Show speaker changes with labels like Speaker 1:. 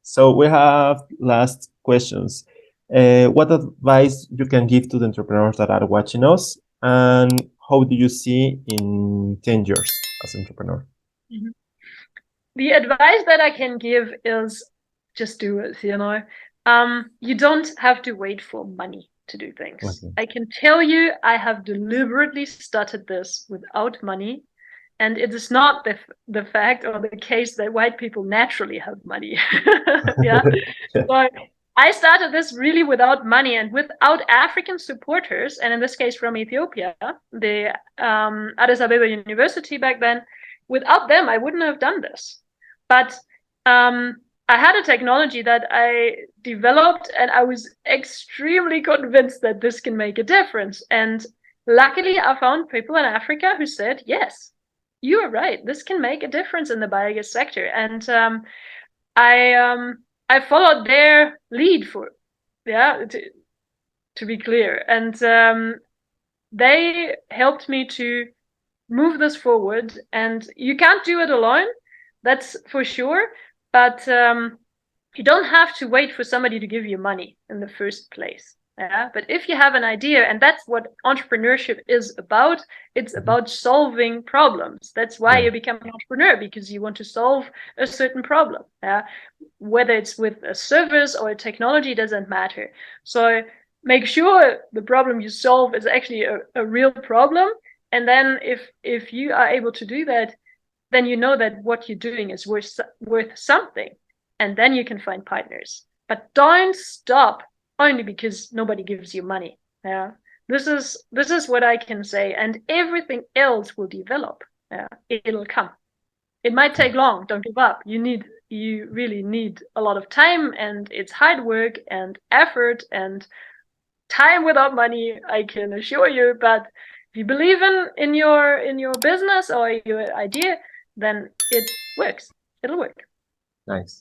Speaker 1: So we have last questions. What advice you can give to the entrepreneurs that are watching us, and how do you see in 10 years as an entrepreneur?
Speaker 2: Mm-hmm. The advice that I can give is just do it, you don't have to wait for money to do things.
Speaker 1: Okay.
Speaker 2: I can tell you, I have deliberately started this without money. And it is not the fact or the case that white people naturally have money. Yeah. So I started this really without money and without African supporters, and in this case from Ethiopia, the Addis Ababa University back then. Without them, I wouldn't have done this. But I had a technology that I developed, and I was extremely convinced that this can make a difference. And luckily, I found people in Africa who said, yes, you are right. This can make a difference in the biogas sector. And I followed their lead to be clear. And they helped me to move this forward. And you can't do it alone, that's for sure. But you don't have to wait for somebody to give you money in the first place. Yeah, but if you have an idea, and that's what entrepreneurship is about, it's about solving problems. That's why you become an entrepreneur, because you want to solve a certain problem. Yeah, whether it's with a service or a technology doesn't matter. So make sure the problem you solve is actually a real problem. And then if you are able to do that, then you know that what you're doing is worth something, and then you can find partners. But don't stop only because nobody gives you money. Yeah, this is what I can say, and everything else will develop. Yeah, it'll come. It might take long. Don't give up. You really need a lot of time, and it's hard work and effort and time without money, I can assure you. But if you believe in your business or your idea, then it works. It'll work.
Speaker 1: Nice.